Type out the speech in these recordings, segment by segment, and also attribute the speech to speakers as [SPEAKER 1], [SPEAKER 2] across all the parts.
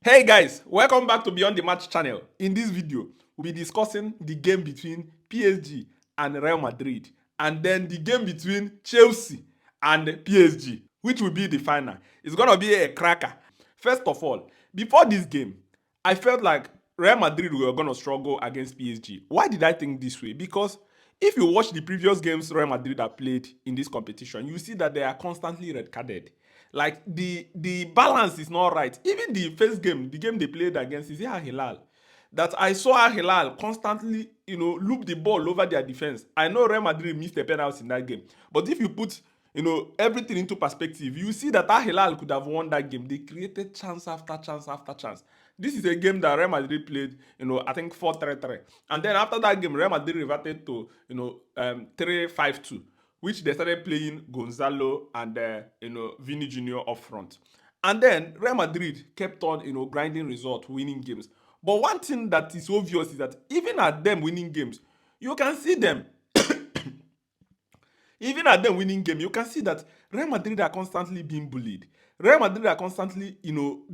[SPEAKER 1] Hey guys, welcome back to Beyond the Match channel. In this video, we'll be discussing the game between PSG and Real Madrid, and then the game between Chelsea and PSG, which will be the final. It's gonna be a cracker. First of all, before this game, I felt like Real Madrid were gonna struggle against PSG. Why did I think this way? Because if you watch the previous games Real Madrid have played in this competition, you see that they are constantly red carded. Like the balance is not right. Even the first game, the game they played against, is it Al Hilal? That I saw Al Hilal constantly, loop the ball over their defense. I know Real Madrid missed a penalty in that game, but if you put, everything into perspective, you see that Al Hilal could have won that game. They created chance after chance after chance. This is a game that Real Madrid played, I think 4-3-3. And then after that game, Real Madrid reverted to, 3-5-2, which they started playing Gonzalo and Vini Jr. up front. And then Real Madrid kept on, grinding results, winning games. But one thing that is obvious is that even at them winning games, you can see them. Even at them winning game, you can see that Real Madrid are constantly being bullied. Real Madrid are constantly,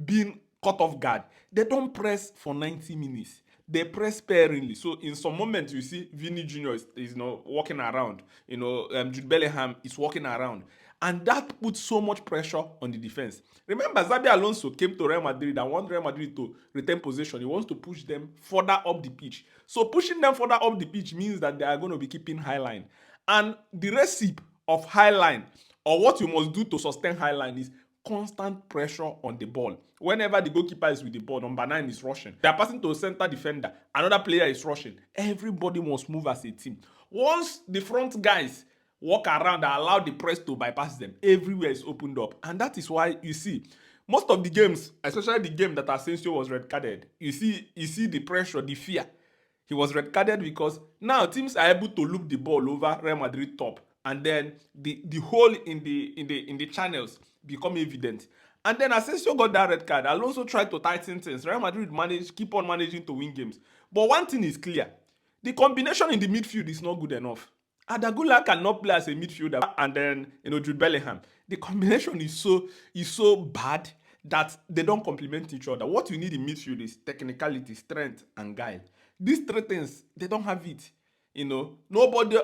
[SPEAKER 1] being caught off guard. They don't press for 90 minutes. They press sparingly. So in some moments, you see Vini Jr. is walking around. Jude Bellingham is walking around. And that puts so much pressure on the defense. Remember, Xabi Alonso came to Real Madrid and want Real Madrid to retain possession. He wants to push them further up the pitch. So pushing them further up the pitch means that they are going to be keeping high line. And the recipe of high line, or what you must do to sustain high line, is constant pressure on the ball. Whenever the goalkeeper is with the ball, number 9 is rushing. They are passing to a center defender. Another player is rushing. Everybody must move as a team. Once the front guys walk around and allow the press to bypass them, everywhere is opened up. And that is why you see most of the games, especially the game that Asensio was red carded, you see the pressure, the fear. He was red carded because now teams are able to loop the ball over Real Madrid top, and then the hole in the channels become evident. And then Asensio got that red card. Alonso tried to tighten things. Real Madrid keep on managing to win games. But one thing is clear: the combination in the midfield is not good enough. Adagula cannot play as a midfielder, and then Jude Bellingham. The combination is so bad that they don't complement each other. What you need in midfield is technicality, strength, and guile. These three things, they don't have it. Nobody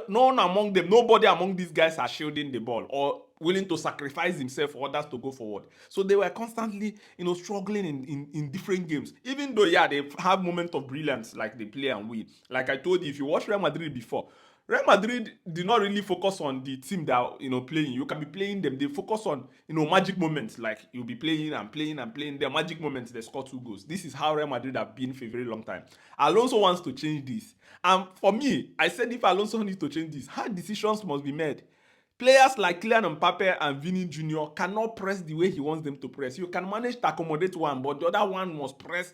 [SPEAKER 1] among these guys are shielding the ball or willing to sacrifice himself for others to go forward. So they were constantly, struggling in different games. Even though, yeah, they have moments of brilliance, like they play and win. Like I told you, if you watch Real Madrid before, Real Madrid did not really focus on the team that playing. You can be playing them. They focus on magic moments, like you'll be playing and playing and playing. Their magic moments, they score 2 goals. This is how Real Madrid have been for a very long time. Alonso wants to change this, and for me, I said if Alonso needs to change this, hard decisions must be made. Players like Kylian Mbappe and Vini Jr. cannot press the way he wants them to press. You can manage to accommodate one, but the other one must press,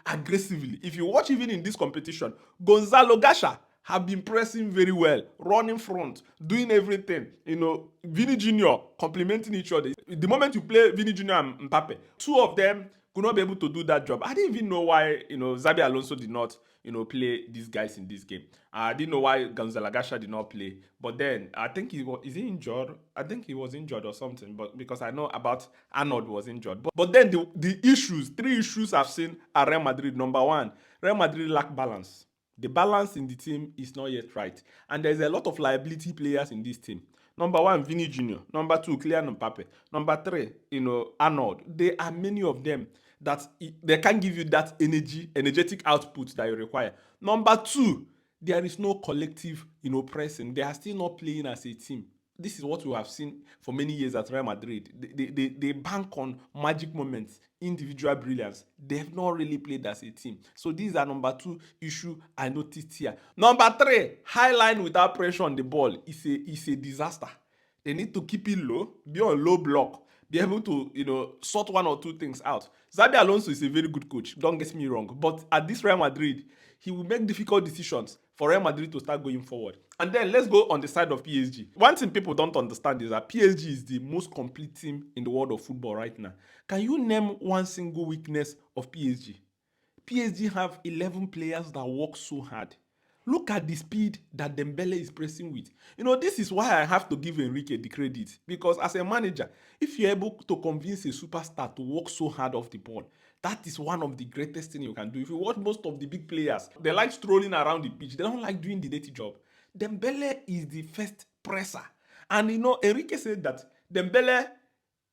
[SPEAKER 1] aggressively. If you watch even in this competition, Gonzalo Gasha have been pressing very well, running front, doing everything. Vini Jr. complementing each other. The moment you play Vini Jr. and Mbappe, 2 of them could not be able to do that job. I didn't even know why, Xabi Alonso did not, play these guys in this game. I didn't know why Gonzalo Gasha did not play. But then, I think is he injured? I think he was injured or something. But because I know about Arnold was injured. But then the 3 issues I've seen at Real Madrid. Number 1, Real Madrid lack balance. The balance in the team is not yet right. And there's a lot of liability players in this team. Number 1, Vini Jr. Number 2, Kylian Mbappe. Number 3, Arnold. There are many of them that they can't give you that energetic output that you require. Number 2, there is no collective, pressing. They are still not playing as a team. This is what we have seen for many years at Real Madrid. They bank on magic moments, individual brilliance. They have not really played as a team. So these are number 2 issue I noticed here. Number 3, high line without pressure on the ball is a disaster. They need to keep it low, be on low block, be able to, sort 1 or 2 things out. Xabi Alonso is a very good coach, don't get me wrong. But at this Real Madrid, he will make difficult decisions for Real Madrid to start going forward. And then let's go on the side of PSG. One thing people don't understand is that PSG is the most complete team in the world of football right now. Can you name one single weakness of PSG? PSG have 11 players that work so hard. Look at the speed that Dembele is pressing with. You know, this is why I have to give Enrique the credit. Because as a manager, if you're able to convince a superstar to work so hard off the ball, that is one of the greatest things you can do. If you watch most of the big players, they like strolling around the pitch. They don't like doing the dirty job. Dembele is the first presser. And you know, Enrique said that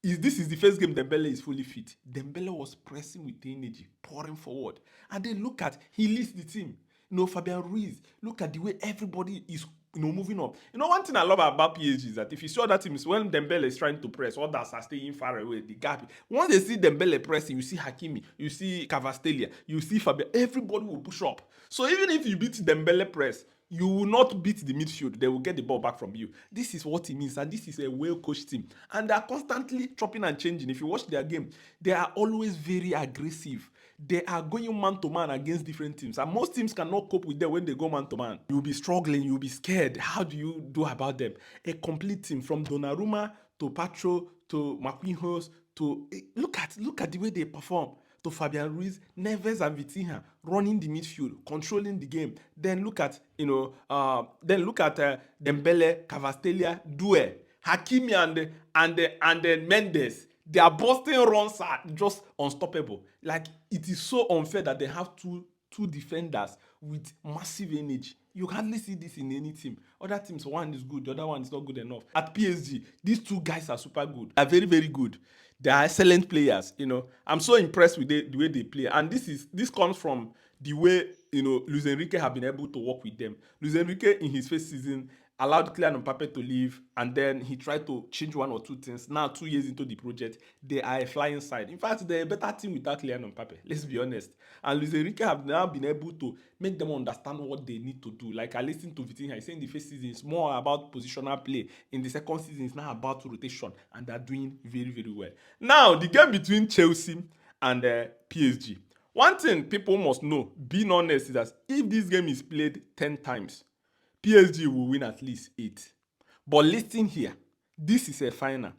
[SPEAKER 1] this is the first game Dembele is fully fit. Dembele was pressing with energy, pouring forward. And then look at, he leads the team. You know, Fabian Ruiz, look at the way everybody is, you know, moving up. You know, one thing I love about PSG is that if you saw that team is when Dembele is trying to press, others are staying far away, the gap. Once they see Dembele pressing, you see Hakimi, you see Cavastalia, you see Fabian, everybody will push up. So even if you beat Dembele press, you will not beat the midfield. They will get the ball back from you. This is what it means, and this is a well-coached team. And they are constantly chopping and changing. If you watch their game, they are always very aggressive. They are going man-to-man against different teams. And most teams cannot cope with them when they go man-to-man. You'll be struggling. You'll be scared. How do you do about them? A complete team from Donnarumma to Pacho to Marquinhos to... Look at the way they perform. To Fabian Ruiz, Neves and Vitinha running the midfield, controlling the game. Then look at, Dembele, Cavastalia, Due, Hakimi and Mendes. Their busting runs are just unstoppable. Like, it is so unfair that they have two defenders with massive energy. You hardly see this in any team. Other teams, one is good, the other one is not good enough. At PSG, these two guys are super good. They are very, very good. They are excellent players. You know, I'm so impressed with the way they play. And this comes from the way, you know, Luis Enrique have been able to work with them. Luis Enrique, in his first season, allowed Kylian Mbappe to leave, and then he tried to change one or two things. Now, 2 years into the project, they are a flying side. In fact, they're a better team without Kylian Mbappe. Let's be honest. And Luis Enrique have now been able to make them understand what they need to do. Like I listened to Vitinha, he said in the first season, it's more about positional play. In the second season, it's now about rotation, and they're doing very, very well. Now, the game between Chelsea and PSG. One thing people must know, being honest, is that if this game is played 10 times, PSG will win at least 8. But listen here, this is a final.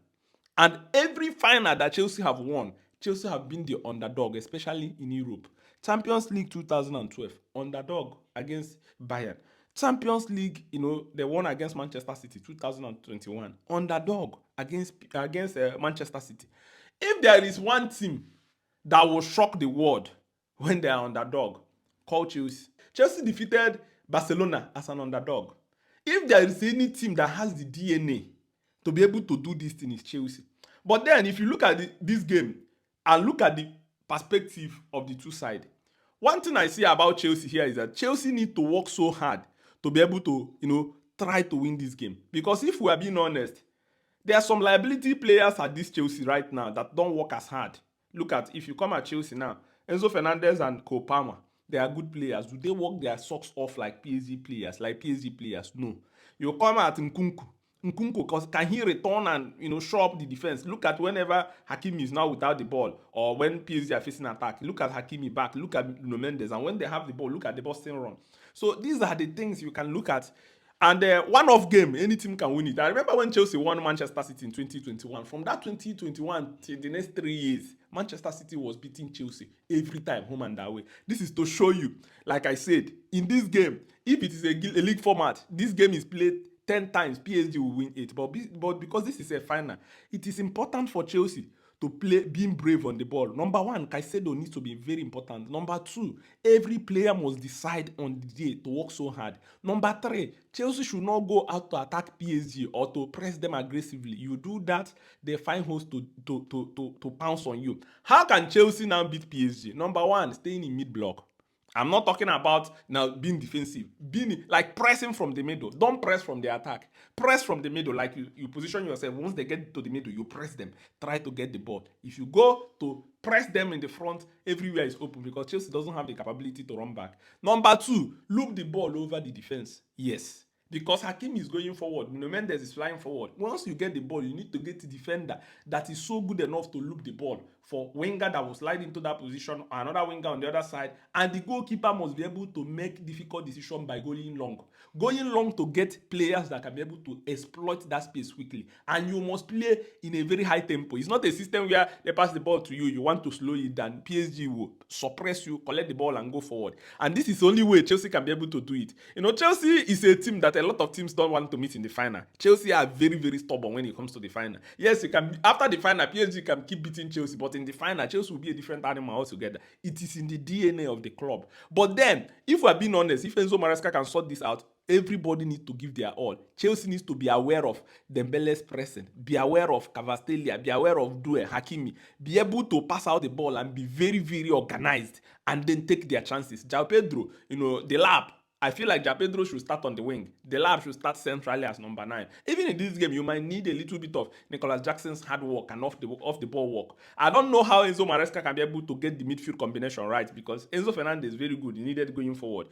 [SPEAKER 1] And every final that Chelsea have won, Chelsea have been the underdog, especially in Europe. Champions League 2012, underdog against Bayern. Champions League, you know, they won against Manchester City 2021, underdog against Manchester City. If there is one team that will shock the world when they are underdog, call Chelsea. Chelsea defeated Barcelona as an underdog. If there is any team that has the DNA to be able to do this thing, is Chelsea. But then, if you look at this game and look at the perspective of the two sides, one thing I see about Chelsea here is that Chelsea need to work so hard to be able to, you know, try to win this game. Because if we are being honest, there are some liability players at this Chelsea right now that don't work as hard. Look at, if you come at Chelsea now, Enzo Fernandez and Cole Palmer, they are good players. Do they work their socks off like PSG players? No. You come at Nkunku, can he return and, you know, show up the defense? Look at whenever Hakimi is now without the ball, or when PSG are facing attack, look at Hakimi back, look at Nuno Mendes, and when they have the ball, look at the Boston run. So these are the things you can look at. And one-off game, any team can win it. I remember when Chelsea won Manchester City in 2021. From that 2021 till the next 3 years, Manchester City was beating Chelsea every time, home and away. This is to show you, like I said, in this game, if it is a league format, this game is played 10 times, PSG will win 8. But because this is a final, it is important for Chelsea to play, being brave on the ball. Number one, Caicedo needs to be very important. Number two, every player must decide on the day to work so hard. Number three, Chelsea should not go out to attack PSG or to press them aggressively. You do that, they find holes to pounce on you. How can Chelsea now beat PSG? Number one, staying in mid-block. I'm not talking about now being defensive, being like pressing from the middle. Don't press from the attack. Press from the middle, like you position yourself. Once they get to the middle, you press them. Try to get the ball. If you go to press them in the front, everywhere is open because Chelsea doesn't have the capability to run back. Number two, loop the ball over the defense. Yes. because Hakim is going forward, Nuno Mendes is flying forward. Once you get the ball, you need to get a defender that is so good enough to loop the ball for winger that will slide into that position, another winger on the other side, and the goalkeeper must be able to make difficult decisions by going long. Going long to get players that can be able to exploit that space quickly. And you must play in a very high tempo. It's not a system where they pass the ball to you, you want to slow it down. PSG will suppress you, collect the ball, and go forward. And this is the only way Chelsea can be able to do it. You know, Chelsea is a team that a lot of teams don't want to meet in the final. Chelsea are very, very stubborn when it comes to the final. Yes, you can. After the final, PSG can keep beating Chelsea, but in the final, Chelsea will be a different animal altogether. It is in the DNA of the club. But then, if we're being honest, if Enzo Maresca can sort this out, everybody needs to give their all. Chelsea needs to be aware of Dembele's pressing, be aware of Cavastalia, be aware of Due, Hakimi, be able to pass out the ball and be very, very organized and then take their chances. João Pedro, the lab. I feel like João Pedro should start on the wing. The lab should start centrally as number 9. Even in this game, you might need a little bit of Nicolas Jackson's hard work and off the ball work. I don't know how Enzo Maresca can be able to get the midfield combination right, because Enzo Fernandez is very good. He needed going forward.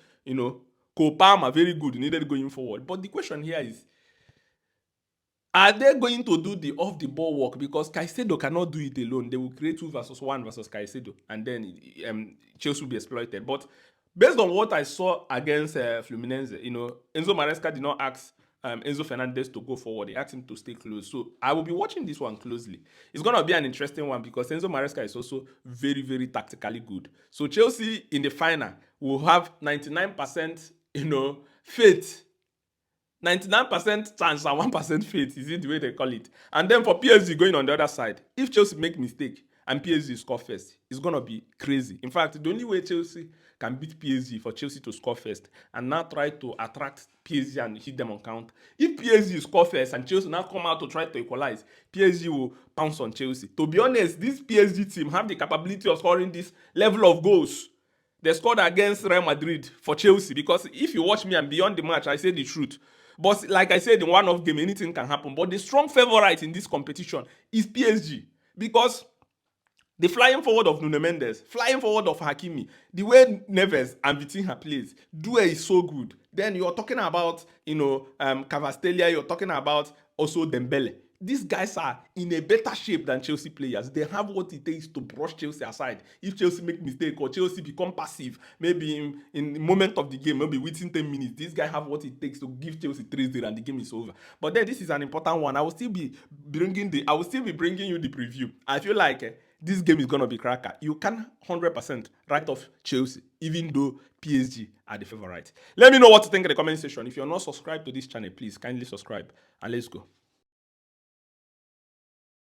[SPEAKER 1] Cole Palmer, very good, needed going forward. But the question here is, are they going to do the off-the-ball work? Because Caicedo cannot do it alone. They will create 2 versus 1 versus Caicedo, and then Chelsea will be exploited. But based on what I saw against Fluminense, Enzo Maresca did not ask Enzo Fernandez to go forward. He asked him to stay close. So I will be watching this one closely. It's going to be an interesting one because Enzo Maresca is also very, very tactically good. So Chelsea in the final will have 99%, faith. 99% chance and 1% faith, is it the way they call it? And then for PSG going on the other side, if Chelsea make mistake and PSG score first, it's going to be crazy. In fact, the only way Chelsea can beat PSG for Chelsea to score first and now try to attract PSG and hit them on count. If PSG score first and Chelsea now come out to try to equalize, PSG will pounce on Chelsea. To be honest, this PSG team have the capability of scoring this level of goals. They scored against Real Madrid for Chelsea, because if you watch me and beyond the match, I say the truth. But like I said, in one-off game, anything can happen. But the strong favorite in this competition is PSG, because the flying forward of Nuno Mendes, flying forward of Hakimi, the way Neves and Vitinha plays, Due is so good. Then you're talking about, Cavastalia, you're talking about also Dembele. These guys are in a better shape than Chelsea players. They have what it takes to brush Chelsea aside. If Chelsea make mistake or Chelsea become passive, maybe in the moment of the game, maybe within 10 minutes, these guys have what it takes to give Chelsea 3-0 and the game is over. But then this is an important one. I will still be bringing you the preview. I feel like this game is going to be cracker. You can 100% write off Chelsea, even though PSG are the favorite. Let me know what you think in the comment section. If you're not subscribed to this channel, please kindly subscribe and let's go.